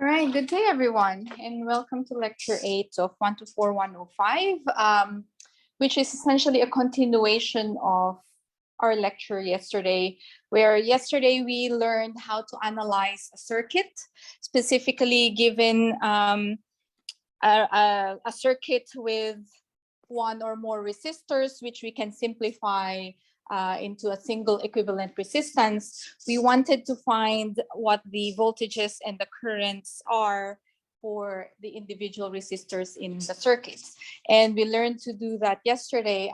All right, good day, everyone, and welcome to Lecture 8 of 124105, which is essentially a continuation of our lecture yesterday, where yesterday we learned how to analyze a circuit, specifically given a circuit with one or more resistors, which we can simplify into a single equivalent resistance. We wanted to find what the voltages and the currents are for the individual resistors in the circuits. And we learned to do that yesterday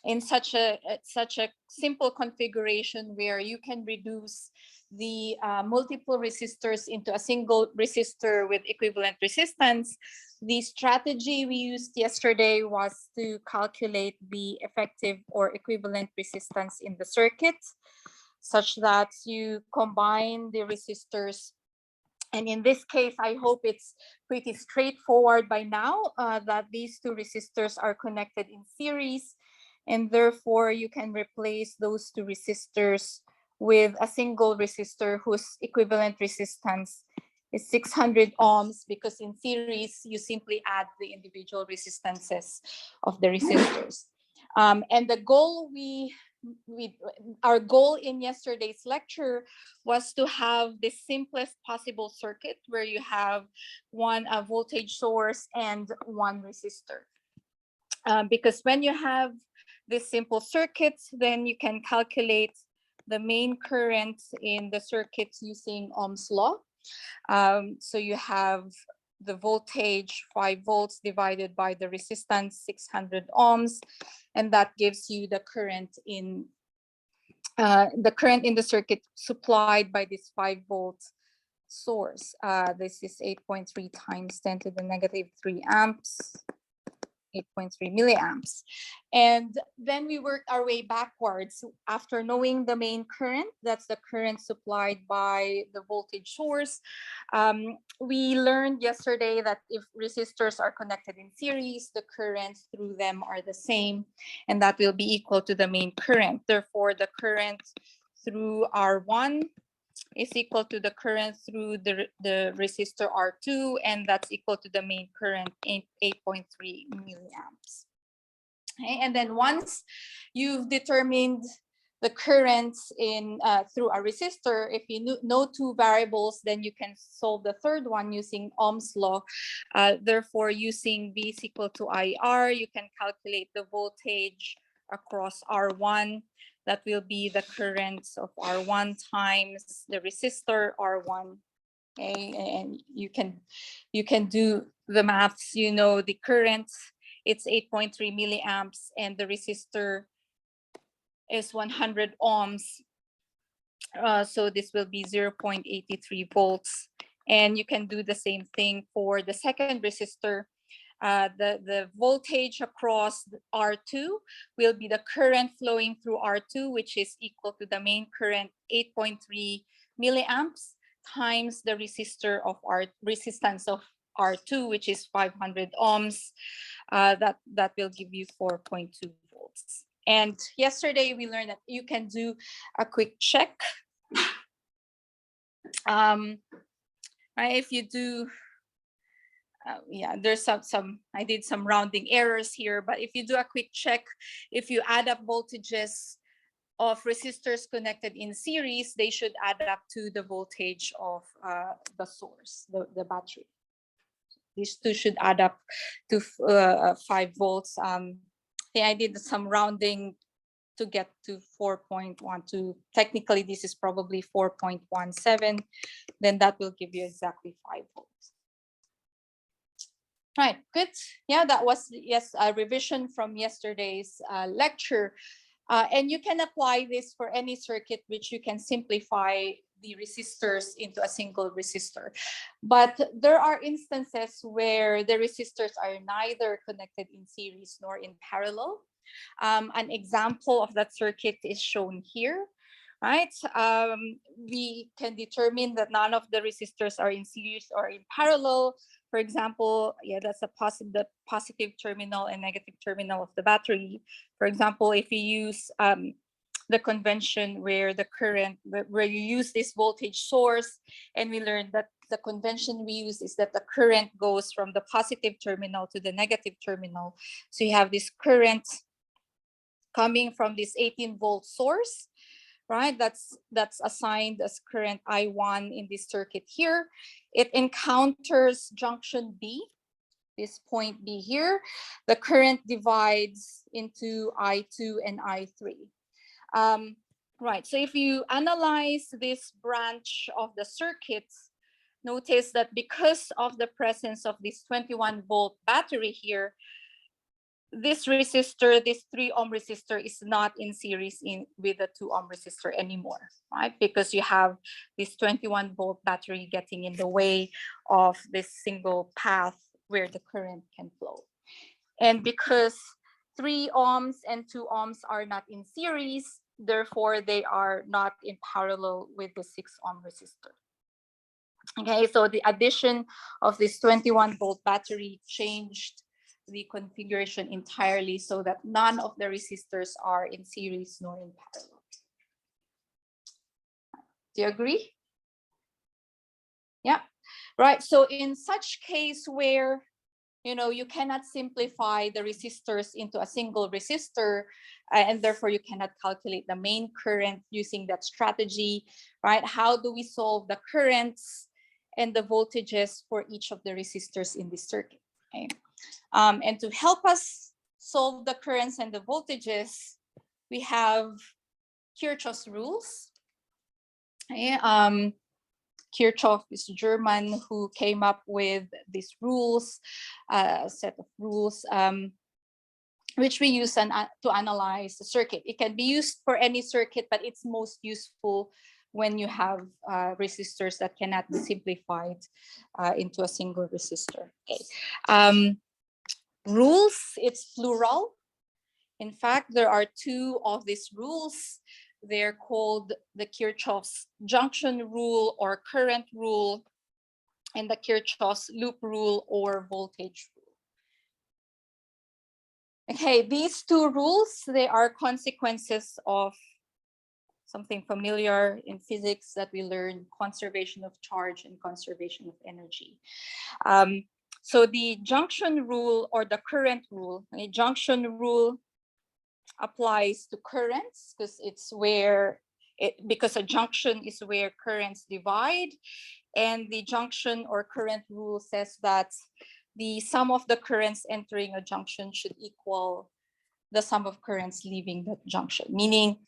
in such a simple configuration where you can reduce the multiple resistors into a single resistor with equivalent resistance. The strategy we used yesterday was to calculate the effective or equivalent resistance in the circuit, such that you combine the resistors. And in this case, I hope it's pretty straightforward by now that these two resistors are connected in series, and therefore you can replace those two resistors with a single resistor whose equivalent resistance is 600 ohms, because in series you simply add the individual resistances of the resistors. And the goal our goal in yesterday's lecture was to have the simplest possible circuit where you have one voltage source and one resistor. Because when you have this simple circuit, then you can calculate the main current in the circuits using Ohm's law. So you have the voltage 5 volts divided by the resistance 600 ohms, and that gives you the current in the circuit supplied by this 5 volt source. This is 8.3 times 10 to the negative 3 amps. 8.3 milliamps. And then we worked our way backwards. After knowing the main current, that's the current supplied by the voltage source, we learned yesterday that if resistors are connected in series, the currents through them are the same, and that will be equal to the main current. Therefore, the current through R1 is equal to the current through the resistor R2, and that's equal to the main current 8.3 milliamps. Okay, and then once you've determined the currents in through a resistor, if you know two variables, then you can solve the third one using Ohm's law. Therefore, using V is equal to IR, you can calculate the voltage across R1. That will be the current of R1 times the resistor R1. Okay, and you can do the maths. You know the current, it's 8.3 milliamps, and the resistor is 100 ohms. So this will be 0.83 volts. And you can do the same thing for the second resistor. The voltage across R2 will be the current flowing through R2, which is equal to the main current 8.3 milliamps times the resistance of R2, which is 500 ohms. That will give you 4.2 volts. And yesterday we learned that you can do a quick check. Right, if you do. There's some I did some rounding errors here, but if you do a quick check, if you add up voltages of resistors connected in series, they should add up to the voltage of the source, the battery. These two should add up to 5 volts. I did some rounding to get to 4.12. Technically, this is probably 4.17. Then that will give you exactly 5 volts. Right, good. Yeah, that was, yes, a revision from yesterday's lecture. And you can apply this for any circuit, which you can simplify the resistors into a single resistor. But there are instances where the resistors are neither connected in series nor in parallel. An example of that circuit is shown here. Right, we can determine that none of the resistors are in series or in parallel. For example, that's the positive terminal and negative terminal of the battery. For example, if you use the convention where the current, where you use this voltage source. And we learned that the convention we use is that the current goes from the positive terminal to the negative terminal. So you have this current coming from this 18-volt source, right? That's assigned as current I1 in this circuit here. It encounters junction B, this point B here. The current divides into I2 and I3. Right, so if you analyze this branch of the circuit, notice that because of the presence of this 21-volt battery here, this resistor, this 3-ohm resistor, is not in series with the 2-ohm resistor anymore, right? Because you have this 21-volt battery getting in the way of this single path where the current can flow. And because 3 ohms and 2 ohms are not in series, therefore they are not in parallel with the 6-ohm resistor. Okay, so the addition of this 21-volt battery changed the configuration entirely so that none of the resistors are in series nor in parallel. Do you agree? Yeah, right. So in such case where, you know, you cannot simplify the resistors into a single resistor, and therefore you cannot calculate the main current using that strategy, right? How do we solve the currents and the voltages for each of the resistors in this circuit? Okay. And to help us solve the currents and the voltages, we have Kirchhoff's rules. Okay. Kirchhoff is German who came up with these rules, a set of rules, which we use to analyze the circuit. It can be used for any circuit, but it's most useful when you have resistors that cannot be simplified into a single resistor. Okay. Rules, it's plural. In fact, there are 2 of these rules. They're called the Kirchhoff's junction rule or current rule, and the Kirchhoff's loop rule or voltage rule. Okay, these 2 rules, they are consequences of something familiar in physics that we learned: conservation of charge and conservation of energy. So the junction rule or the current rule, the junction rule applies to currents because it's where because a junction is where currents divide, and the junction or current rule says that the sum of the currents entering a junction should equal the sum of currents leaving the junction. Meaning,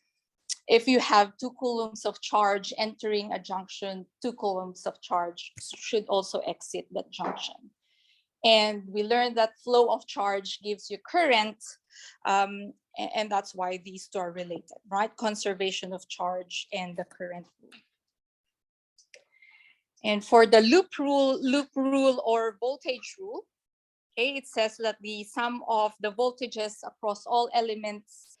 if you have 2 coulombs of charge entering a junction, 2 coulombs of charge should also exit that junction. And we learned that flow of charge gives you current, and that's why these 2 are related, right? Conservation of charge and the current rule. And for the loop rule or voltage rule, okay, it says that the sum of the voltages across all elements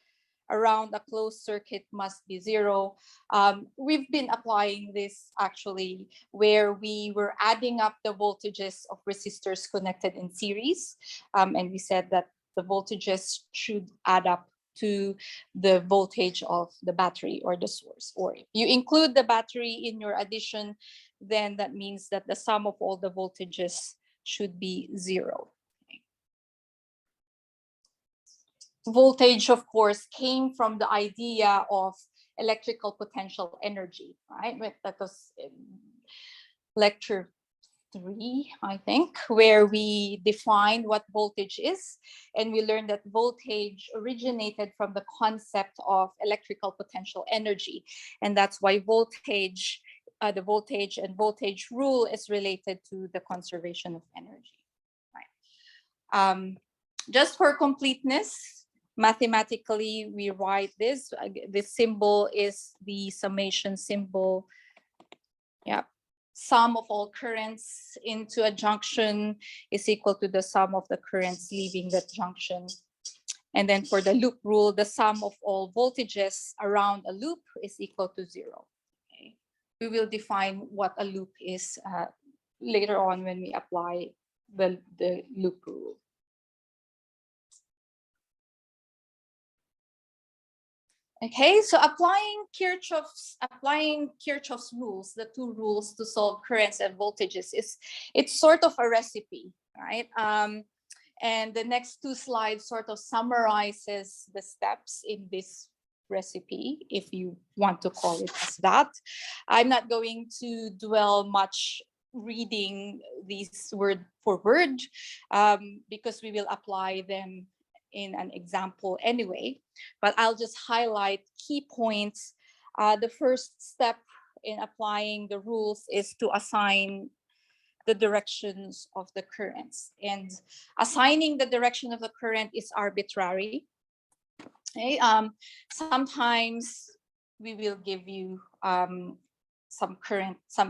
around a closed circuit must be 0. We've been applying this actually where we were adding up the voltages of resistors connected in series. And we said that the voltages should add up to the voltage of the battery or the source. Or if you include the battery in your addition, then that means that the sum of all the voltages should be 0. Voltage, of course, came from the idea of electrical potential energy, right? That was in lecture 3, I think, where we defined what voltage is. And we learned that voltage originated from the concept of electrical potential energy. And that's why voltage, the voltage and voltage rule is related to the conservation of energy, right? Just for completeness, mathematically, we write this. This symbol is the summation symbol. Yeah. Sum of all currents into a junction is equal to the sum of the currents leaving that junction. And then for the loop rule, the sum of all voltages around a loop is equal to 0. Okay. We will define what a loop is later on when we apply the loop rule. Okay, so applying Kirchhoff's rules, the two rules to solve currents and voltages, it's sort of a recipe, right? And the next two slides sort of summarizes the steps in this recipe, if you want to call it as that. I'm not going to dwell much reading these word for word, because we will apply them in an example anyway, but I'll just highlight key points. The first step in applying the rules is to assign the directions of the currents, and assigning the direction of the current is arbitrary. Okay, sometimes we will give you some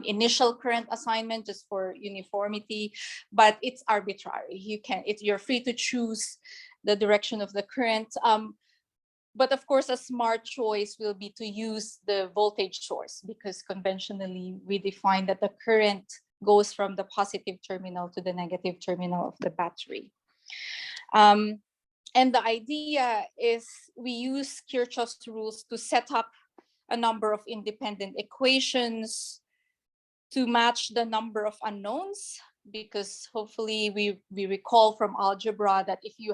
initial current assignment just for uniformity, but it's arbitrary. You're free to choose the direction of the current. But of course, a smart choice will be to use the voltage source, because conventionally we define that the current goes from the positive terminal to the negative terminal of the battery. And the idea is we use Kirchhoff's rules to set up a number of independent equations to match the number of unknowns, because hopefully we recall from algebra that if you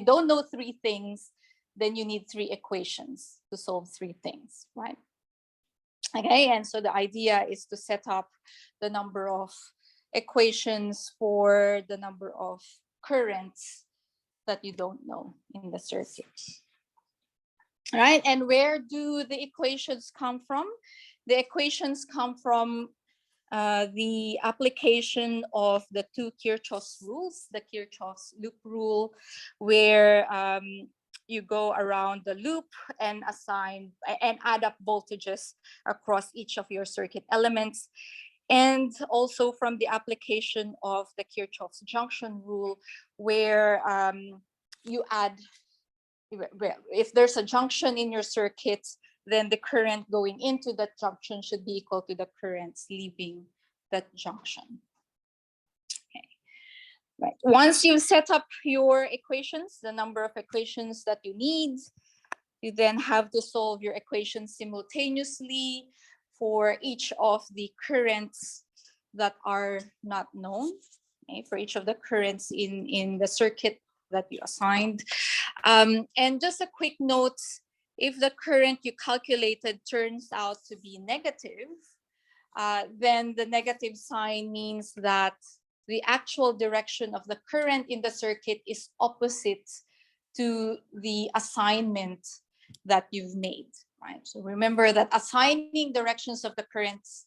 don't know three things, then you need three equations to solve three things, right? Okay, and so the idea is to set up the number of equations for the number of currents that you don't know in the circuit. All right, and where do the equations come from? The equations come from the application of the two Kirchhoff's rules, the Kirchhoff's loop rule, where you go around the loop and add up voltages across each of your circuit elements. And also from the application of the Kirchhoff's junction rule, where you add, if there's a junction in your circuit, then the current going into that junction should be equal to the currents leaving that junction. Okay. Right. Once you've set up your equations, the number of equations that you need, you then have to solve your equations simultaneously for each of the currents that are not known, okay, for each of the currents in the circuit that you assigned. And just a quick note, if the current you calculated turns out to be negative, then the negative sign means that the actual direction of the current in the circuit is opposite to the assignment that you've made, right? So remember that assigning directions of the currents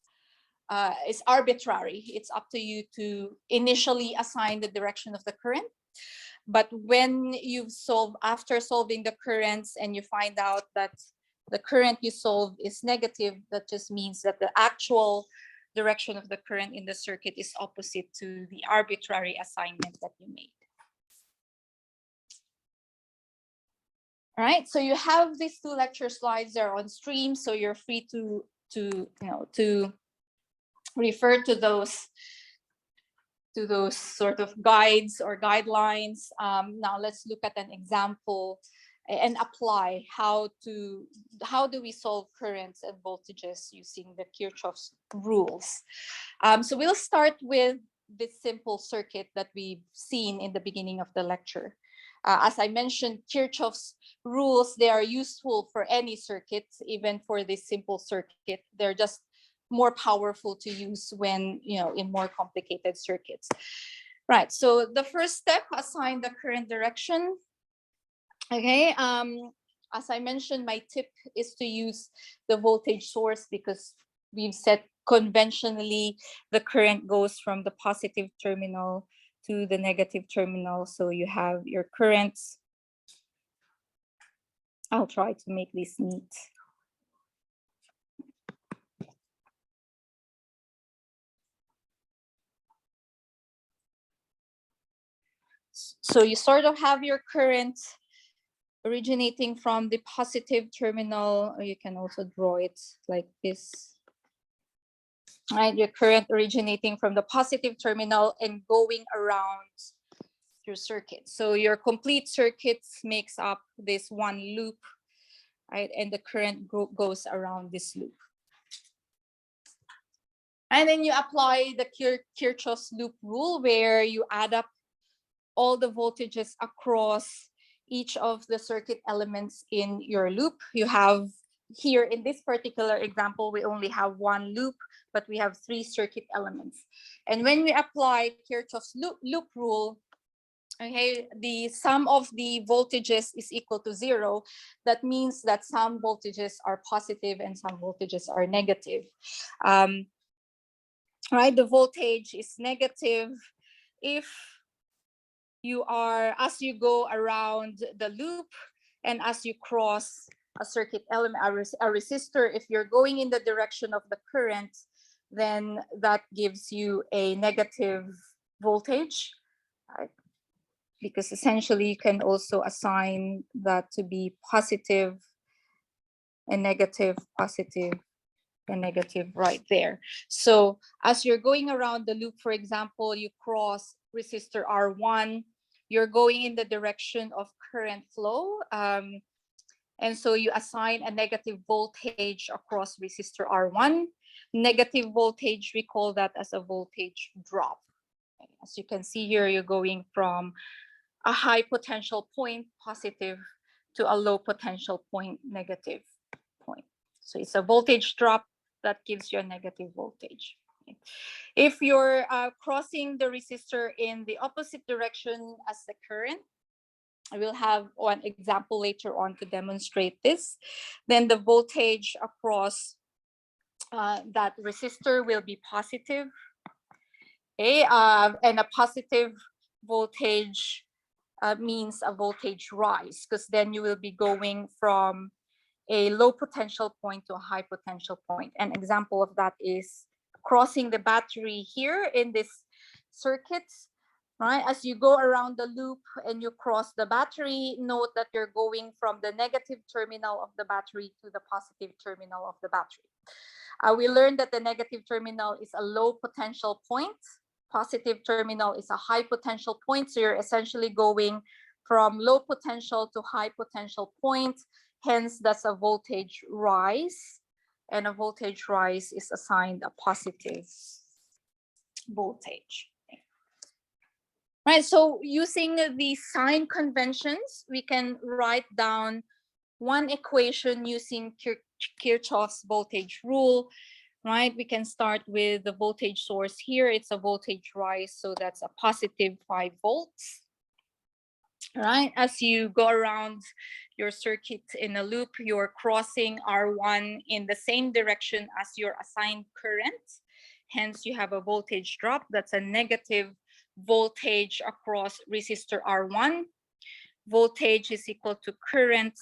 is arbitrary. It's up to you to initially assign the direction of the current. But when after solving the currents and you find out that the current you solve is negative, that just means that the actual direction of the current in the circuit is opposite to the arbitrary assignment that you made. All right, so you have these two lecture slides, they're on stream, so you're free to refer to those sort of guides or guidelines. Now let's look at an example and apply how do we solve currents and voltages using the Kirchhoff's rules. So we'll start with this simple circuit that we've seen in the beginning of the lecture. As I mentioned, Kirchhoff's rules, they are useful for any circuit, even for this simple circuit. They're just more powerful to use when, in more complicated circuits. Right, so the first step, assign the current direction. Okay, as I mentioned, my tip is to use the voltage source, because we've said conventionally the current goes from the positive terminal to the negative terminal. So you have your currents. I'll try to make this neat. So you sort of have your current originating from the positive terminal, or you can also draw it like this. Right, your current originating from the positive terminal and going around your circuit. So your complete circuit makes up this one loop right? And the current goes around this loop. And then you apply the Kirchhoff's loop rule, where you add up all the voltages across each of the circuit elements in your loop. You have here in this particular example, we only have one loop, but we have 3 circuit elements. And when we apply Kirchhoff's loop rule, okay, the sum of the voltages is equal to 0. That means that some voltages are positive and some voltages are negative. Right, the voltage is negative if you are, as you go around the loop and as you cross a circuit element, a resistor, if you're going in the direction of the current, then that gives you a negative voltage, right? Because essentially you can also assign that to be positive and negative, positive and negative right there. So as you're going around the loop, for example, you cross resistor R1, you're going in the direction of current flow. And so you assign a negative voltage across resistor R1. Negative voltage, we call that as a voltage drop. As you can see here, you're going from a high potential point, positive, to a low potential point, negative point. So it's a voltage drop that gives you a negative voltage. If you're crossing the resistor in the opposite direction as the current, I will have one example later on to demonstrate this, then the voltage across that resistor will be positive. Okay, and a positive voltage means a voltage rise, because then you will be going from a low potential point to a high potential point. An example of that is crossing the battery here in this circuit, right? As you go around the loop and you cross the battery, note that you're going from the negative terminal of the battery to the positive terminal of the battery. We learned that the negative terminal is a low potential point. Positive terminal is a high potential point. So you're essentially going from low potential to high potential point. Hence, that's a voltage rise. And a voltage rise is assigned a positive voltage. Right, so using the sign conventions, we can write down one equation using Kirchhoff's voltage rule. Right, we can start with the voltage source here. It's a voltage rise, so that's a positive 5 volts. Right, as you go around your circuit in a loop, you're crossing R1 in the same direction as your assigned current. Hence, you have a voltage drop. That's a negative voltage across resistor R1. Voltage is equal to current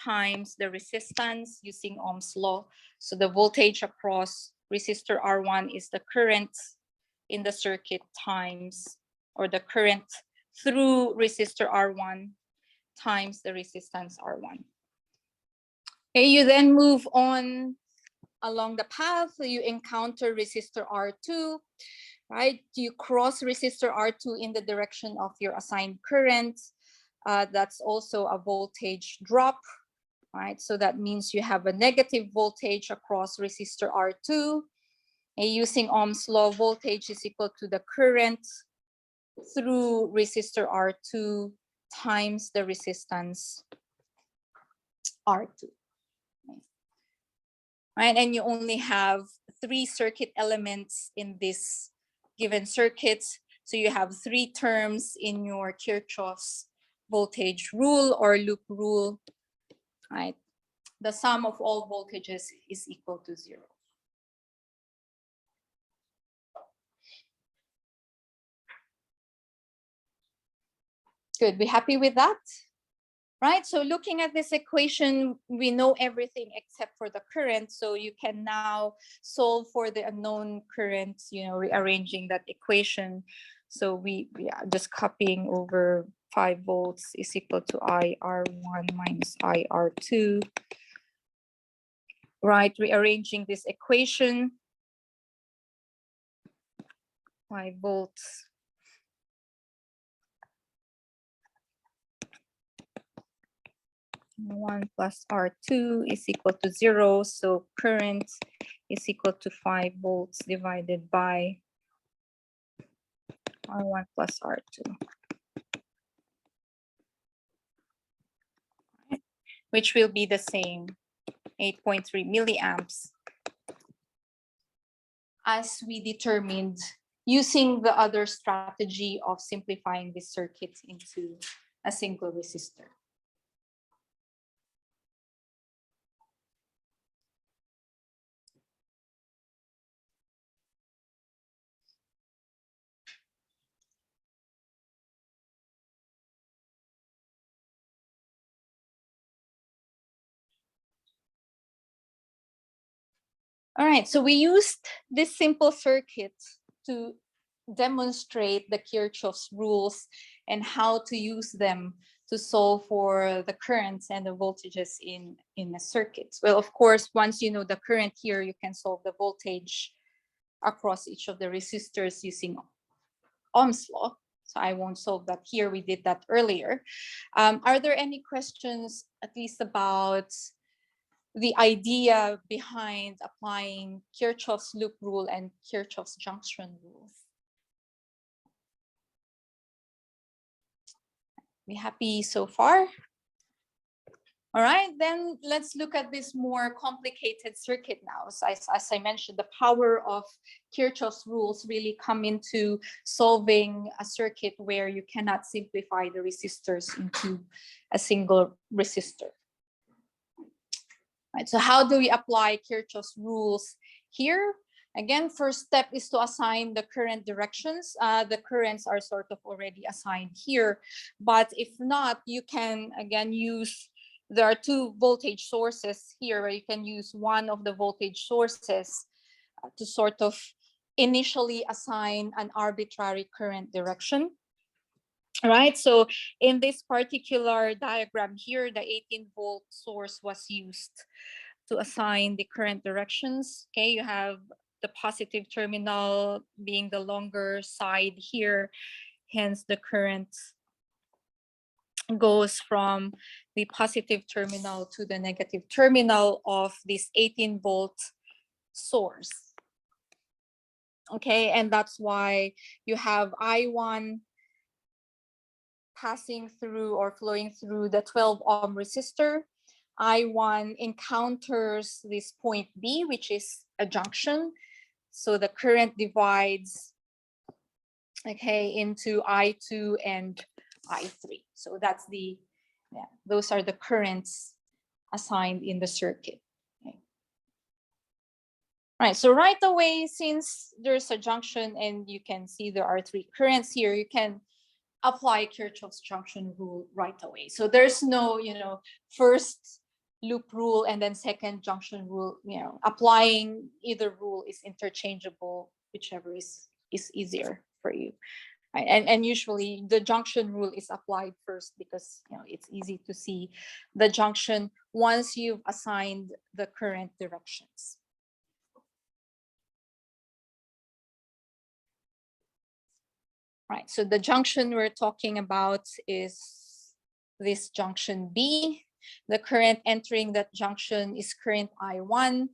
times the resistance using Ohm's law. So the voltage across resistor R1 is the current in the circuit times, or the current through resistor R1 times the resistance R1. Okay, you then move on along the path. You encounter resistor R2, right? You cross resistor R2 in the direction of your assigned current. That's also a voltage drop, right? So that means you have a negative voltage across resistor R2. And using Ohm's law, voltage is equal to the current through resistor R2 times the resistance R2. Right, and you only have 3 circuit elements in this given circuit. So you have 3 terms in your Kirchhoff's voltage rule or loop rule, right? The sum of all voltages is equal to 0. Good, we happy with that? Right, so looking at this equation, we know everything except for the current. So you can now solve for the unknown current, rearranging that equation. So we are just copying over 5 volts is equal to IR1 minus IR2. Right, rearranging this equation. 5 volts. 1 plus R2 is equal to 0. So current is equal to 5 volts divided by R1 plus R2, which will be the same 8.3 milliamps as we determined using the other strategy of simplifying this circuit into a single resistor. All right, so we used this simple circuit to demonstrate the Kirchhoff's rules and how to use them to solve for the currents and the voltages in a circuit. Well, of course, once you know the current here, you can solve the voltage across each of the resistors using Ohm's law. So I won't solve that here. We did that earlier. Are there any questions, at least about the idea behind applying Kirchhoff's loop rule and Kirchhoff's junction rule? We happy so far? All right, then let's look at this more complicated circuit now. So as I mentioned, the power of Kirchhoff's rules really come into solving a circuit where you cannot simplify the resistors into a single resistor. Right, so how do we apply Kirchhoff's rules here? Again, first step is to assign the current directions. The currents are sort of already assigned here, but if not, you can again use, there are two voltage sources here where you can use one of the voltage sources to sort of initially assign an arbitrary current direction. Right, so in this particular diagram here, the 18-volt source was used to assign the current directions. Okay, you have the positive terminal being the longer side here, hence the current goes from the positive terminal to the negative terminal of this 18-volt source. Okay, and that's why you have I1 passing through or flowing through the 12 ohm resistor. I1 encounters this point B, which is a junction. So the current divides, okay, into I2 and I3. So that's the, yeah, those are the currents assigned in the circuit. Okay. Right, so right away, since there's a junction and you can see there are three currents here, you can apply Kirchhoff's junction rule right away. So there's no, first loop rule and then second junction rule. Applying either rule is interchangeable, whichever is easier for you. Right? And usually the junction rule is applied first because it's easy to see the junction once you've assigned the current directions. Right, so the junction we're talking about is this junction B. The current entering that junction is current I1.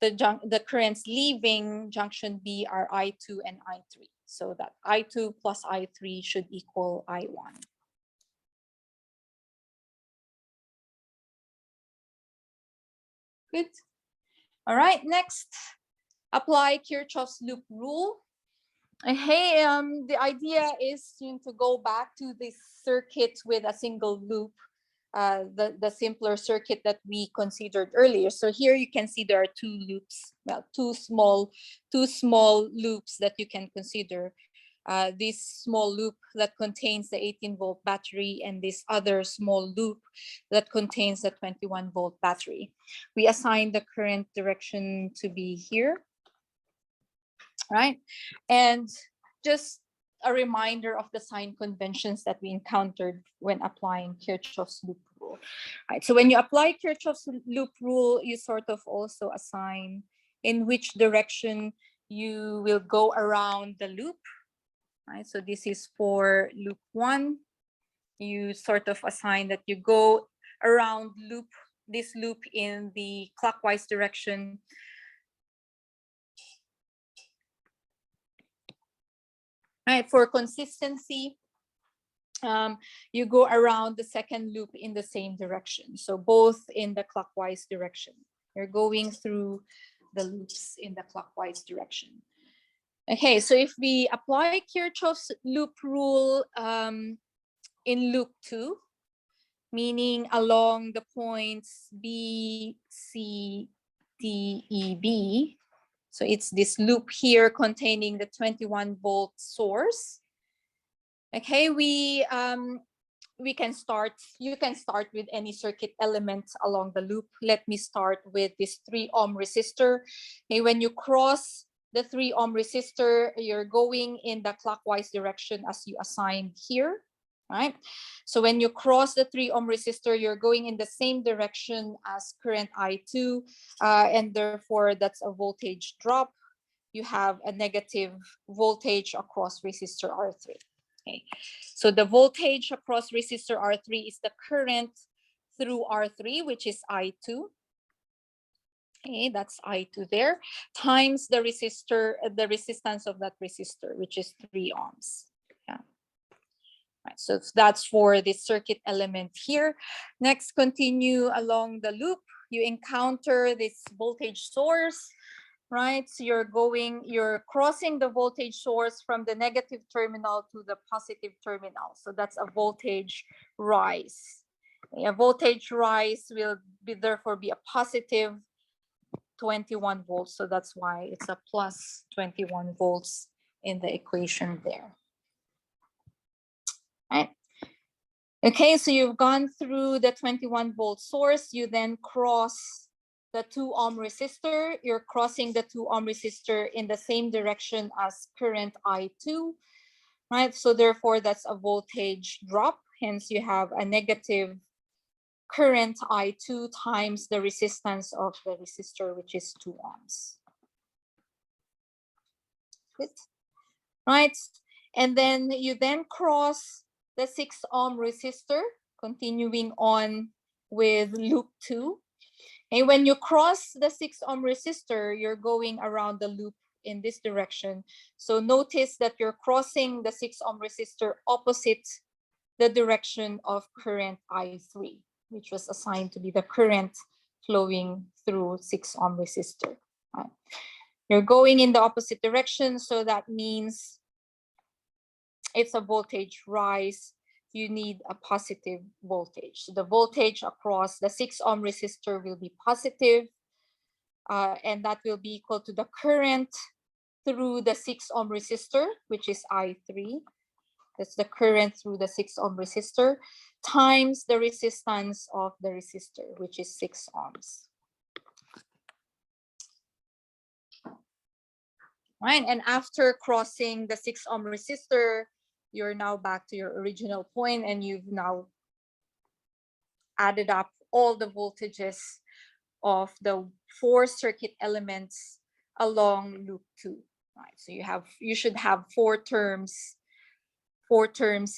The currents leaving junction B are I2 and I3. So that I2 plus I3 should equal I1. Good. All right, next, apply Kirchhoff's loop rule. Hey, the idea is to go back to this circuit with a single loop, the simpler circuit that we considered earlier. So here you can see there are two loops, well, two small loops that you can consider. This small loop that contains the 18-volt battery and this other small loop that contains the 21-volt battery. We assign the current direction to be here. Right, and just a reminder of the sign conventions that we encountered when applying Kirchhoff's loop rule. Right, so when you apply Kirchhoff's loop rule, you sort of also assign in which direction you will go around the loop. Right, so this is for loop 1. you sort of assign that you go around this loop in the clockwise direction. Right, for consistency, you go around the second loop in the same direction. So both in the clockwise direction. You're going through the loops in the clockwise direction. Okay, so if we apply Kirchhoff's loop rule in loop 2, meaning along the points B, C, D, E, B. So it's this loop here containing the 21-volt source. Okay, you can start with any circuit element along the loop. Let me start with this 3 ohm resistor. Okay, when you cross the 3 ohm resistor, you're going in the clockwise direction as you assigned here, right? So when you cross the 3 ohm resistor, you're going in the same direction as current I2, and therefore that's a voltage drop. You have a negative voltage across resistor R3. Okay, so the voltage across resistor R3 is the current through R3, which is I2. Okay, that's I2 there, times the resistance of that resistor, which is 3 ohms. Yeah. Right, so that's for the circuit element here. Next, continue along the loop. You encounter this voltage source, right? So you're crossing the voltage source from the negative terminal to the positive terminal. So that's a voltage rise. A voltage rise will therefore be a positive 21 volts. So that's why it's a plus 21 volts in the equation there. Right. Okay, so you've gone through the 21-volt source. You then cross the 2 ohm resistor. You're crossing the 2 ohm resistor in the same direction as current I2, right? So therefore, that's a voltage drop. Hence, you have a negative current I2 times the resistance of the resistor, which is 2 ohms. Good. Right? And then you then cross the 6 ohm resistor, continuing on with loop 2. And when you cross the 6 ohm resistor, you're going around the loop in this direction. So notice that you're crossing the 6 ohm resistor opposite the direction of current I3, which was assigned to be the current flowing through 6 ohm resistor. Right? You're going in the opposite direction, so that means it's a voltage rise. You need a positive voltage. So the voltage across the 6 ohm resistor will be positive, and that will be equal to the current through the 6 ohm resistor, which is I3. That's the current through the 6 ohm resistor, times the resistance of the resistor, which is 6 ohms. Right, and after crossing the 6 ohm resistor, you're now back to your original point, and you've now added up all the voltages of the 4 circuit elements along loop 2. Right, so you should have 4 terms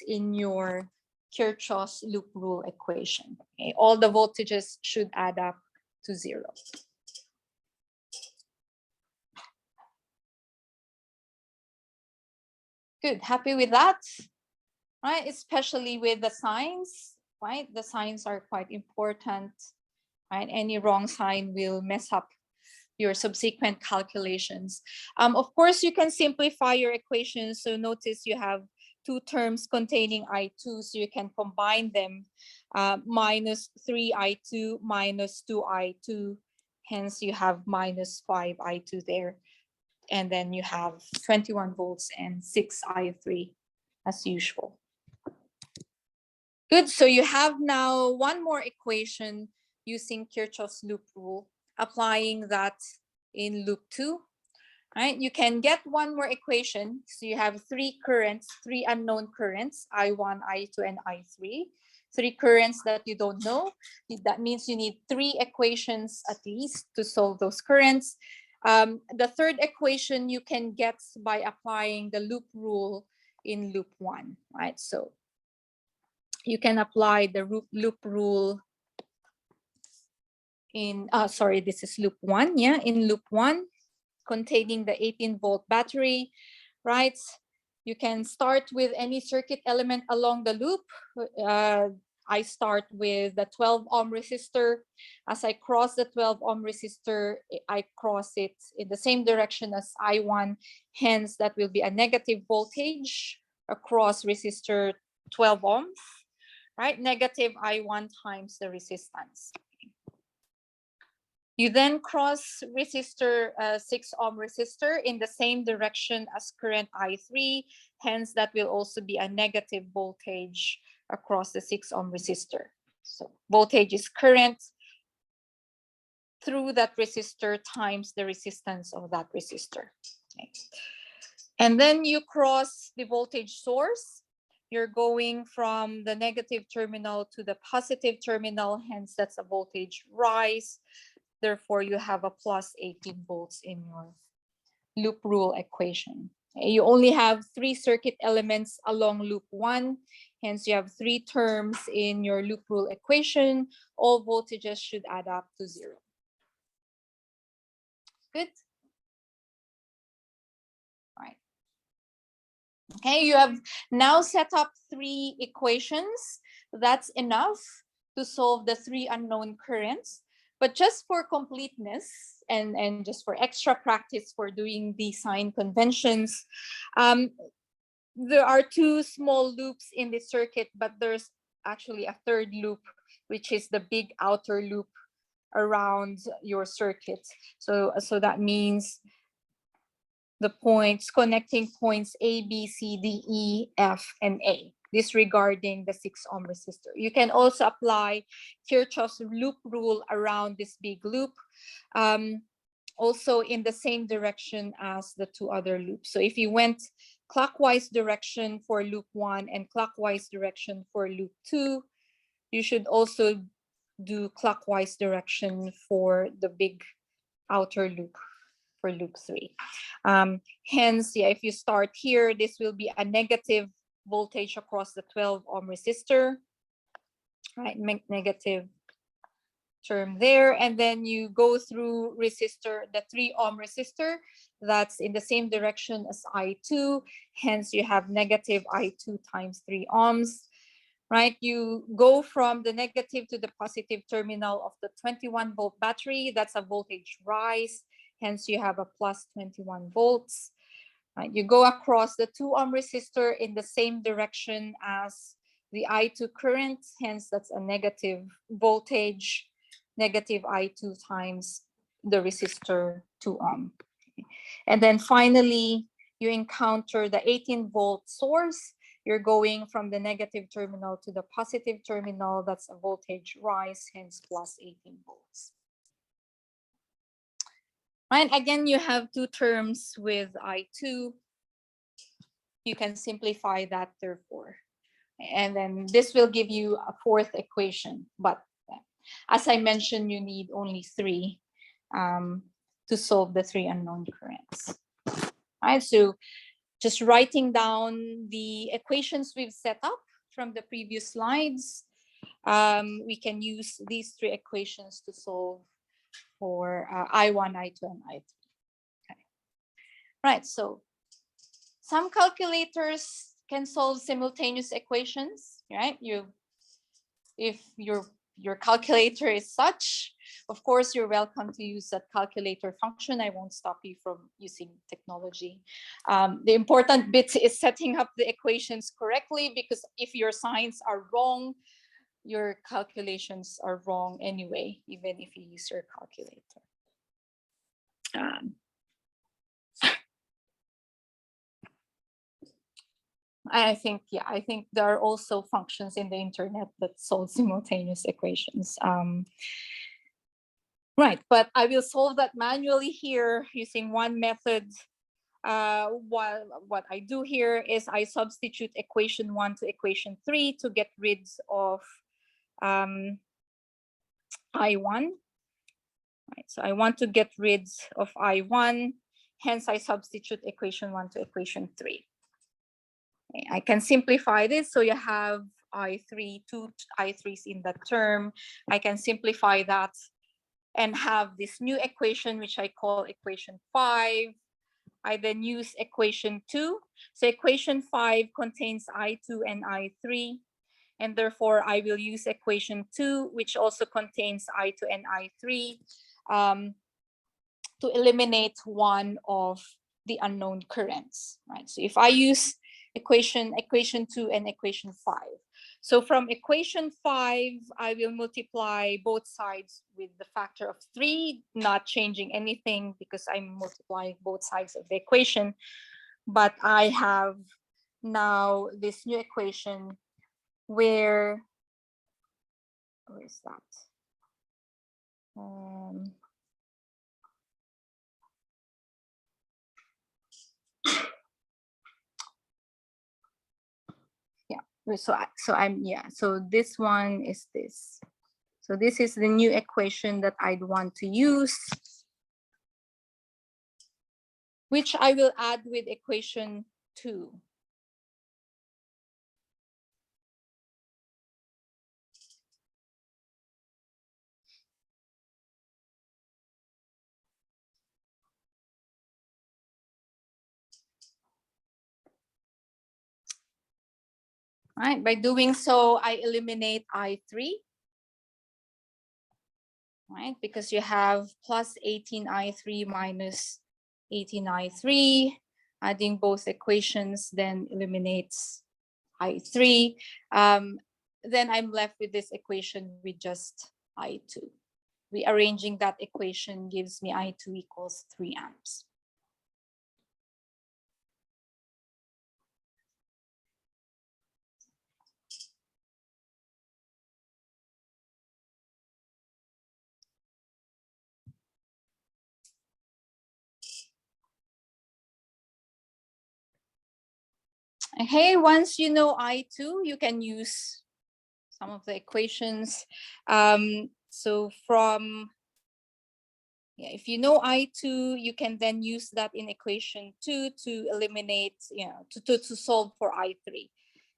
in your Kirchhoff's loop rule equation. Okay, all the voltages should add up to 0. Good, happy with that? Right, especially with the signs, right? The signs are quite important, right? Any wrong sign will mess up your subsequent calculations. Of course, you can simplify your equations. So notice you have 2 terms containing I2, so you can combine them. Minus 3I2 minus 2I2, hence you have minus 5I2 there. And then you have 21 volts and 6I3 as usual. Good, so you have now one more equation using Kirchhoff's loop rule, applying that in loop 2. Right, you can get one more equation. So you have 3 currents, 3 unknown currents, I1, I2, and I3. 3 currents that you don't know. That means you need 3 equations at least to solve those currents. The third equation you can get by applying the loop rule in loop 1, right? So you can apply the loop rule in, sorry, this is loop 1, yeah, in loop 1, containing the 18-volt battery, right? You can start with any circuit element along the loop. I start with the 12 ohm resistor. As I cross the 12 ohm resistor, I cross it in the same direction as I1. Hence, that will be a negative voltage across resistor 12 ohms, right? Negative I1 times the resistance. You then cross resistor 6 ohm resistor in the same direction as current I3. Hence, that will also be a negative voltage across the 6 ohm resistor. So voltage is current through that resistor times the resistance of that resistor. Okay. And then you cross the voltage source. You're going from the negative terminal to the positive terminal. Hence, that's a voltage rise. Therefore, you have a plus 18 volts in your loop rule equation. You only have 3 circuit elements along loop 1. Hence, you have 3 terms in your loop rule equation. All voltages should add up to 0. Good. All right. Okay, you have now set up 3 equations. That's enough to solve the 3 unknown currents. But just for completeness and just for extra practice for doing the sign conventions, there are 2 small loops in the circuit, but there's actually a 3rd loop, which is the big outer loop around your circuit. So that means the points, connecting points A, B, C, D, E, F, and A, disregarding the 6 ohm resistor. You can also apply Kirchhoff's loop rule around this big loop, also in the same direction as the 2 other loops. So if you went clockwise direction for loop 1 and clockwise direction for loop 2, you should also do clockwise direction for the big outer loop for loop 3. Hence, yeah, if you start here, this will be a negative voltage across the 12 ohm resistor, right? Negative term there. And then you go through resistor, the 3 ohm resistor, that's in the same direction as I2. Hence, you have negative I2 times 3 ohms. Right, you go from the negative to the positive terminal of the 21 volt battery. That's a voltage rise. Hence, you have a plus 21 volts. Right, you go across the 2 ohm resistor in the same direction as the I2 current. Hence, that's a negative voltage, negative I2 times the resistor 2 ohm. And then finally, you encounter the 18 volt source. You're going from the negative terminal to the positive terminal. That's a voltage rise, hence plus 18 volts. Right, again, you have 2 terms with I2. You can simplify that, therefore. And then this will give you a 4th equation. But as I mentioned, you need only 3 to solve the 3 unknown currents. All right, so just writing down the equations we've set up from the previous slides, we can use these 3 equations to solve for I1, I2, and I3. Okay. Right, so some calculators can solve simultaneous equations, right? If your calculator is such, of course, you're welcome to use that calculator function. I won't stop you from using technology. The important bit is setting up the equations correctly, because if your signs are wrong, your calculations are wrong anyway, even if you use your calculator. I think there are also functions in the internet that solve simultaneous equations. Right, but I will solve that manually here using one method. What I do here is I substitute equation 1 to equation 3 to get rid of I1. Right, so I want to get rid of I1, hence I substitute equation 1 to equation 3. Okay, I can simplify this, so you have I3, two I3s in that term. I can simplify that and have this new equation, which I call equation 5. I then use equation 2. So equation 5 contains I2 and I3. And therefore, I will use equation 2, which also contains I2 and I3, to eliminate one of the unknown currents, right? So if I use equation 2 and equation 5. So from equation 5, I will multiply both sides with the factor of 3, not changing anything because I'm multiplying both sides of the equation. But I have now this new equation where is that? So this one is this. So this is the new equation that I'd want to use, which I will add with equation 2. Right, by doing so, I eliminate I3. Right, because you have plus 18I3 minus 18I3. Adding both equations then eliminates I3. Then I'm left with this equation with just I2. Rearranging that equation gives me I2 equals 3 amps. Okay, once you know I2, you can use some of the equations. So from, if you know I2, you can then use that in equation 2 to eliminate, to solve for I3.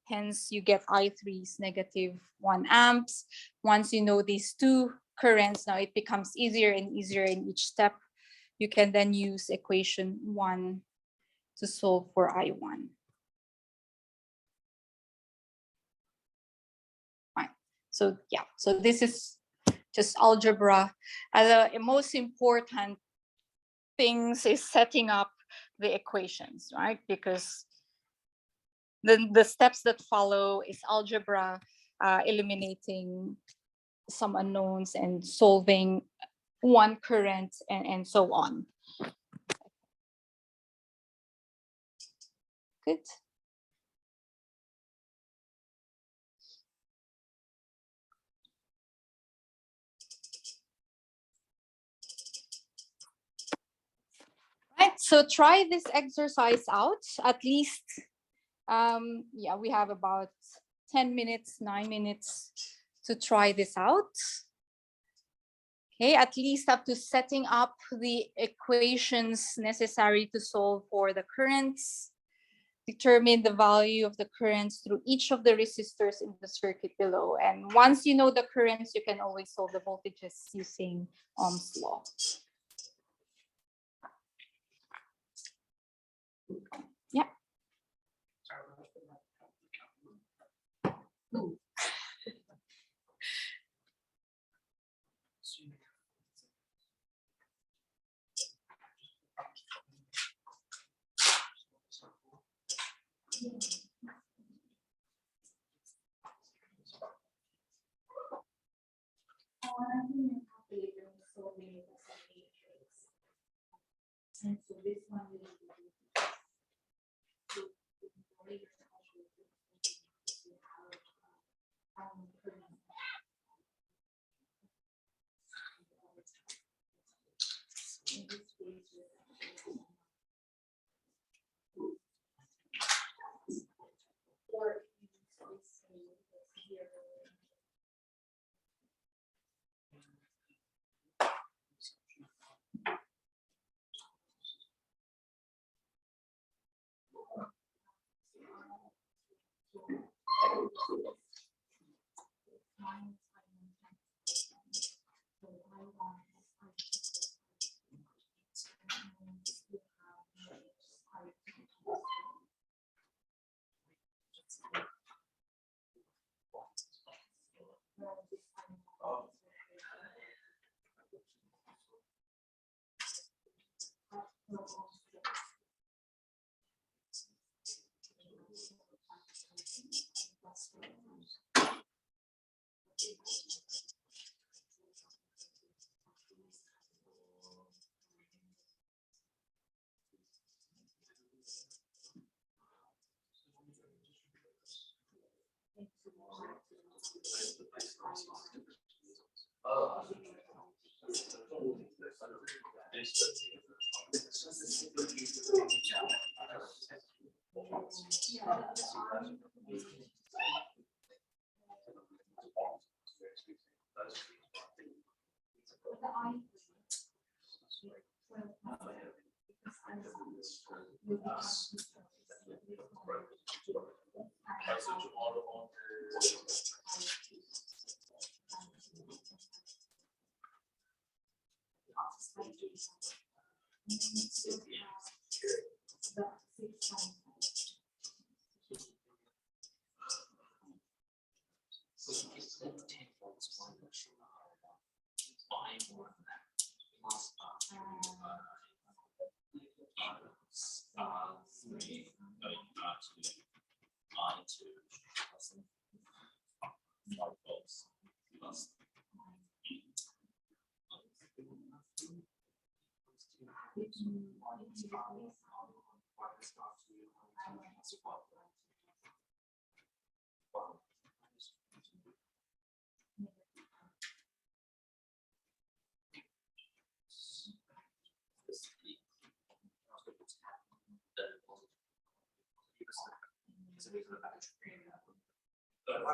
Hence, you get I3 is negative 1 amps. Once you know these two currents, now it becomes easier and easier in each step. You can then use equation 1 to solve for I1. Fine. So yeah, so this is just algebra. The most important things is setting up the equations, right? Because the steps that follow is algebra, eliminating some unknowns and solving one current and so on. Good. Right, so try this exercise out at least. Yeah, we have about 10 minutes, 9 minutes to try this out. Okay, at least up to setting up the equations necessary to solve for the currents. Determine the value of the currents through each of the resistors in the circuit below. And once you know the currents, you can always solve the voltages using Ohm's law. Yeah. And so this one will be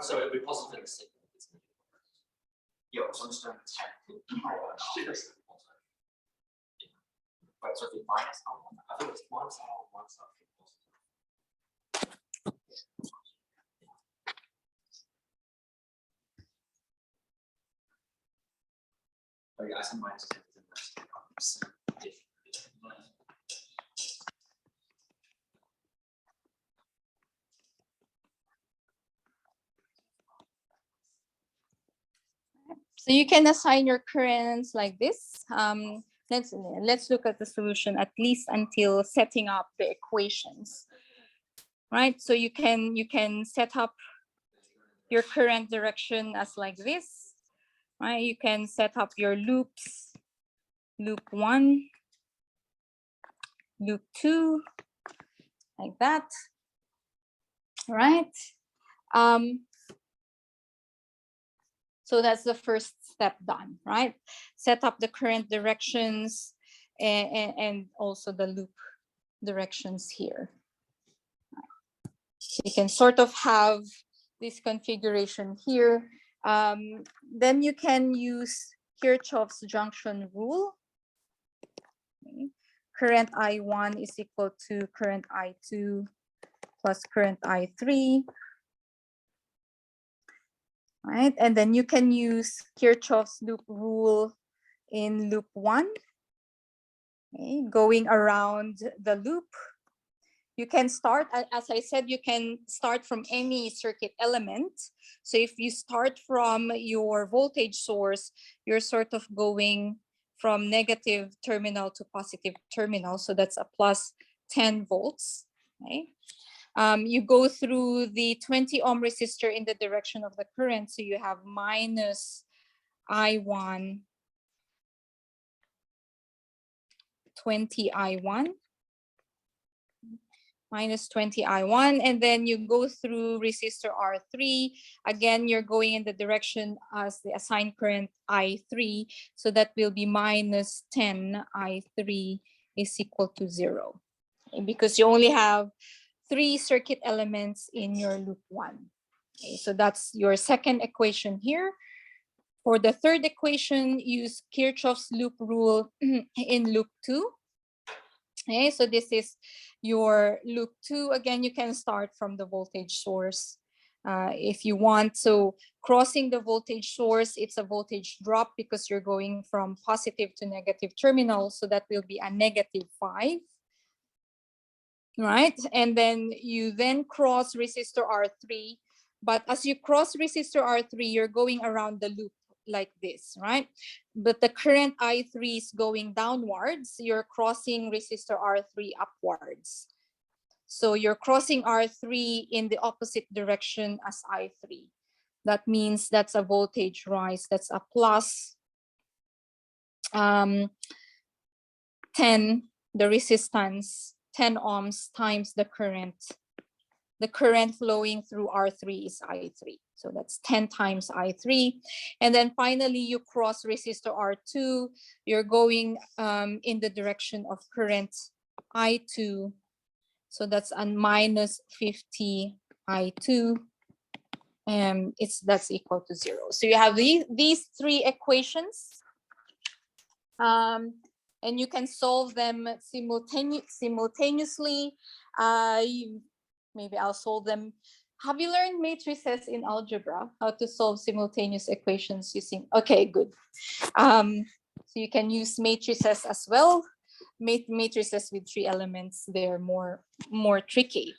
So it would be positive in the signal. Yeah, I understand. Right, so if it's minus R1, I think it's minus R1, minus R2. Oh yeah, I said minus 10 is So you can assign your currents like this. Let's look at the solution at least until setting up the equations, right? So you can set up your current direction as like this, right? You can set up your loops, loop 1, loop 2, like that, right? So that's the first step done, right? Set up the current directions and also the loop directions here. You can sort of have this configuration here. Then you can use Kirchhoff's junction rule. Okay. Current I1 is equal to current I2 plus current I3. Right, and then you can use Kirchhoff's loop rule in loop 1, okay, going around the loop. You can start, as I said, you can start from any circuit element. So if you start from your voltage source, you're sort of going from negative terminal to positive terminal. So that's a plus 10 volts. Okay. You go through the 20 ohm resistor in the direction of the current. So you have minus I1, 20 I1, minus 20 I1. And then you go through resistor R3. Again, you're going in the direction as the assigned current I3. So that will be minus 10 I3 is equal to 0. Okay, because you only have 3 circuit elements in your loop 1. Okay, so that's your second equation here. For the third equation, use Kirchhoff's loop rule in loop 2. Okay, so this is your loop 2. Again, you can start from the voltage source if you want. So crossing the voltage source, it's a voltage drop because you're going from positive to negative terminal. So that will be a -5. Right, and then you then cross resistor R3, but as you cross resistor R3, you're going around the loop like this, right? But the current I3 is going downwards, you're crossing resistor R3 upwards. So you're crossing R3 in the opposite direction as I3. That means that's a voltage rise, that's a plus 10, the resistance, 10 ohms times the current. The current flowing through R3 is I3. So that's 10 times I3. And then finally, you cross resistor R2. You're going in the direction of current I2. So that's a -50 I2. And that's equal to 0. So you have these three equations. And you can solve them simultaneously. Maybe I'll solve them. Have you learned matrices in algebra? How to solve simultaneous equations using, okay, good. So you can use matrices as well. Matrices with 3 elements, they're more tricky.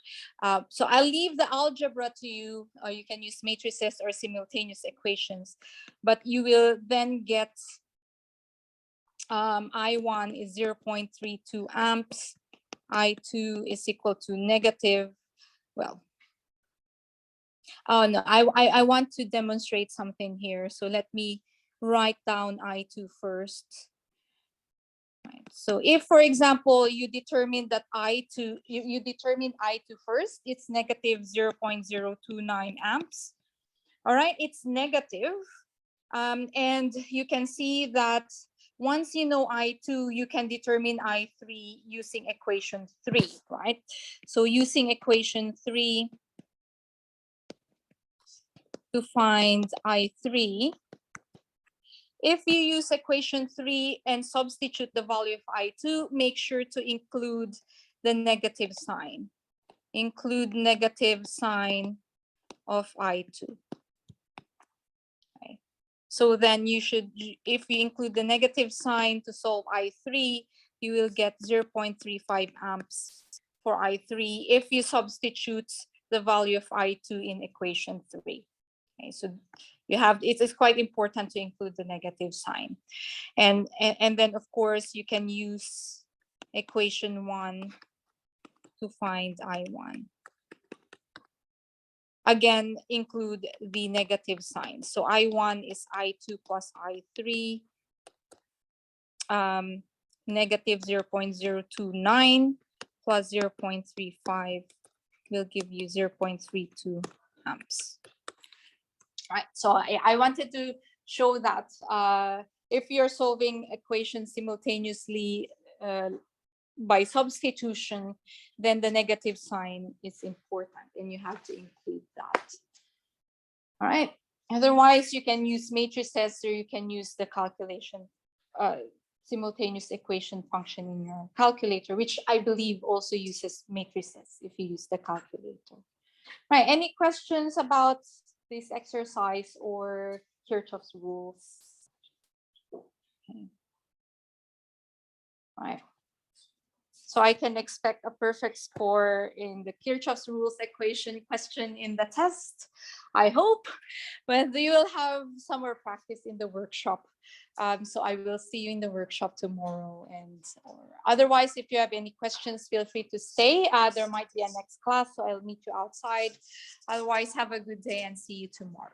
So I'll leave the algebra to you, or you can use matrices or simultaneous equations, but you will then get I1 is 0.32 amps. I2 is equal to negative, well, oh no, I want to demonstrate something here. So let me write down I2 first. Right. So if, for example, you determine that I2, you determine I2 first, it's negative 0.029 amps. All right, it's negative. And you can see that once you know I2, you can determine I3 using equation 3, right? So using equation 3 to find I3, if you use equation 3 and substitute the value of I2, make sure to include the negative sign. Include negative sign of I2. Okay. So then you should, if you include the negative sign to solve I3, you will get 0.35 amps for I3 if you substitute the value of I2 in equation 3. Okay, so you have, it's quite important to include the negative sign. And then of course you can use equation 1 to find I1. Again, include the negative sign. So I1 is I2 plus I3, negative 0.029 plus 0.35 will give you 0.32 amps. Right, so I wanted to show that if you're solving equations simultaneously by substitution, then the negative sign is important and you have to include that. All right, otherwise you can use matrices or you can use the calculation simultaneous equation function in your calculator, which I believe also uses matrices if you use the calculator. Right, any questions about this exercise or Kirchhoff's rules? Okay. Right. So I can expect a perfect score in the Kirchhoff's rules equation question in the test, I hope, but you will have some more practice in the workshop. So I will see you in the workshop tomorrow. And otherwise, if you have any questions, feel free to stay. There might be a next class, so I'll meet you outside. Otherwise, have a good day and see you tomorrow.